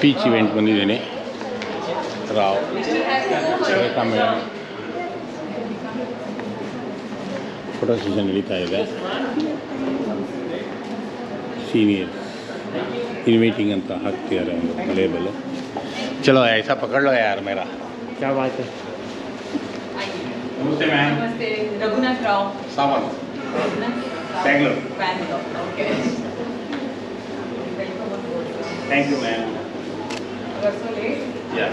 Peach event ಬಂದಿದ್ದೀನಿ. ರಾವ್ ರೇಖಾ madam photo session ನಡೀತಾ ಇದೆ. ಸೀನಿಯರ್ಸ್ ಇನ್ವೈಟಿಂಗ್ ಅಂತ ಹಾಕ್ತಿದ್ದಾರೆ ಒಂದು ಲೇಬಲು. ಚಲೋ ಐಸಾ ಪಕड़ लो यार मेरा. क्या बात है. नमस्ते मैम. नमस्ते. Raghunath Rao. Sawant. Bangalore. Okay. Thank you ma'am. So late? Yeah.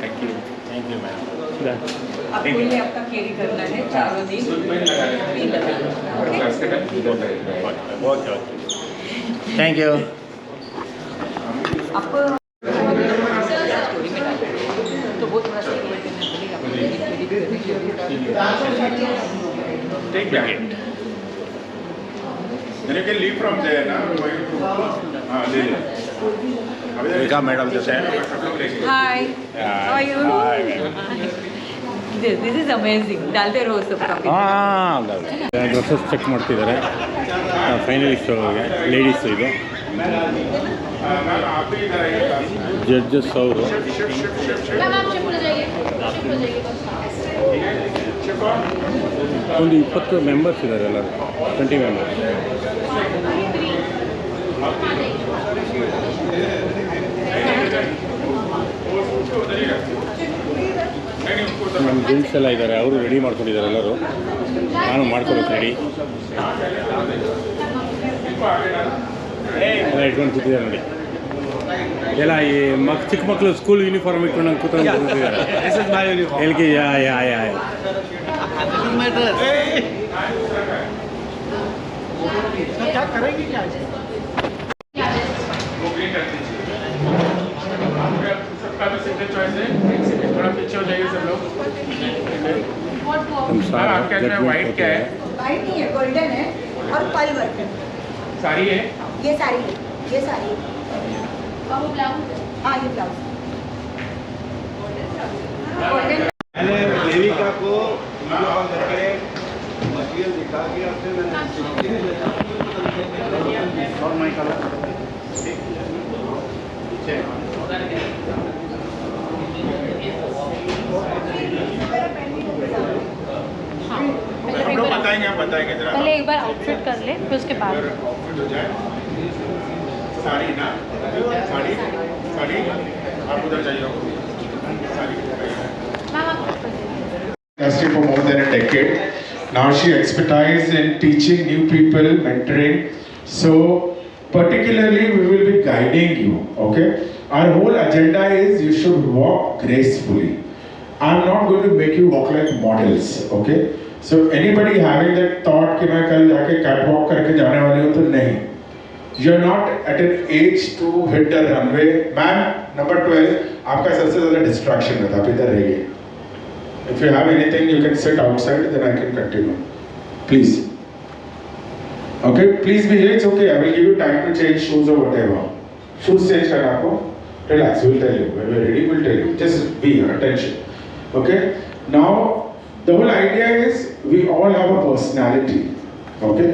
Thank you ma'am. आपको ये आपका कैरी करना है चारों दिन. बहुत थैंक यू. आपको स्टोरी में डाल तो बहुत थोड़ा स्टोरी करना पड़ेगा. Take it. Then you can leave from there, na? Rekha madam जैसे. Hi. How are you? Hi ma'am. This is amazing. डालते रहो सब कभी. ಹಾಂ ಡ್ರೆಸ್ಸಸ್ ಚೆಕ್ ಮಾಡ್ತಿದ್ದಾರೆ. ಫೈನಲಿಸ್ಟ್ ಅವ್ರಿಗೆ ಲೇಡೀಸು ಇದು. ಜಡ್ಜಸ್ ಅವರು ಒಂದು 20 ಮೆಂಬರ್ಸ್ ಇದ್ದಾರೆ ಎಲ್ಲರೂ. 20 ಮೆಂಬರ್ಸ್. ನಮ್ಮ ಜೆಂಟ್ಸ್ ಎಲ್ಲ ಇದ್ದಾರೆ, ಅವರು ರೆಡಿ ಮಾಡ್ಕೊಂಡಿದ್ದಾರೆ ಎಲ್ಲರೂ. ನಾನು ಮಾಡ್ಕೊಬೇಕು ರೆಡಿ ಎಲ್ಲ ಇಟ್ಕೊಂಡು ಕೂತಿದ್ದಾರೆ ನೋಡಿ. ಎಲ್ಲ ಈ ಚಿಕ್ಕ ಮಕ್ಕಳು ಸ್ಕೂಲ್ ಯೂನಿಫಾರ್ಮ್ ಇಟ್ಕೊಂಡು ನಂಗೆ ಕೂತ್ಕೊಂಡು ಕೂತಿದ್ದಾರೆ. LKG. ಯಾ आपके अंदर वाइट क्या है? वाइट नहीं है, गोल्डन है और पल वर्क है. साड़ी है? ये साड़ी है, ये साड़ी है. और वो ब्लाउज है. हाँ ये ब्लाउज. गोल्डन. मैंने देविका को वीडियो कॉल करके मटेरियल दिखा के आपसे मैंने और माय कलर हम लोग बताएंगे जरा. पहले एक बार आउटफिट कर ले, फिर उसके बाद आउटफिट हो जाए. साड़ी ना, साड़ी आप उधर जाइए. Sari industry for more than a decade. Now she expertise in teaching new people, mentoring. So particularly we will be guiding you. Okay. Our whole agenda is you should walk gracefully. I'm not going to make you walk like models. Okay. So anybody having that thought कि मैं कल जाके catwalk करके जाने वाली हूँ तो नहीं. You're not at an age to hit the runway. Ma'am, number 12, आपका सबसे ज़्यादा distraction है, आप इधर रहिए. If you have anything, you can sit outside, then I can continue. Please. Okay, please be here. It's okay. I will give you time to change shoes or whatever. Shoes change करना आपको. Relax. We'll tell you. When we're ready, we'll tell you. Just be here. Attention. Okay. Now, the whole idea is we all have a personality. Okay.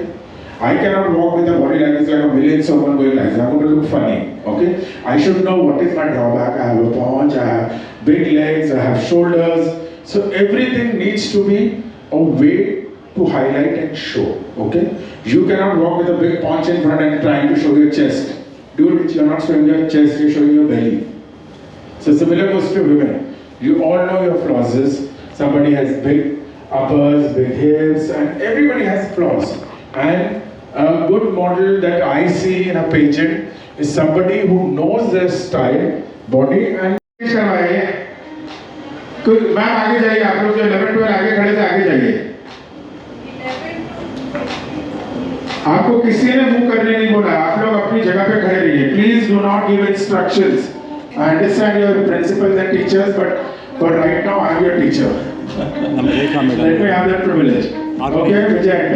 I cannot walk with a body language like a million someone going like that. I'm going to look funny. Okay. I should know what is my drawback. I have a paunch. I have big legs. I have shoulders. So everything needs to be a way to highlight and show. Okay. You cannot walk with a big paunch in front and trying to show your chest. Dude, you're not showing your chest. You're showing your belly. So similar goes to women. You all know your flaws. Somebody has big uppers, big hips, and everybody has flaws. And a good model that I see in a pageant is somebody who knows their style, body, and ma'am आगे जाइए. आप लोग जो 11 12 आगे खड़े थे आगे जाइए. आपको किसी ने मूव करने नहीं बोला. आप लोग अपनी जगह पे खड़े रहिए. Please do not give instructions. I understand your principles and teachers, but right now I am your teacher. Let me have that privilege. Okay, Vijay and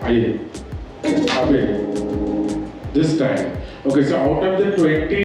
आइए अबे this time. Okay, so out of the 20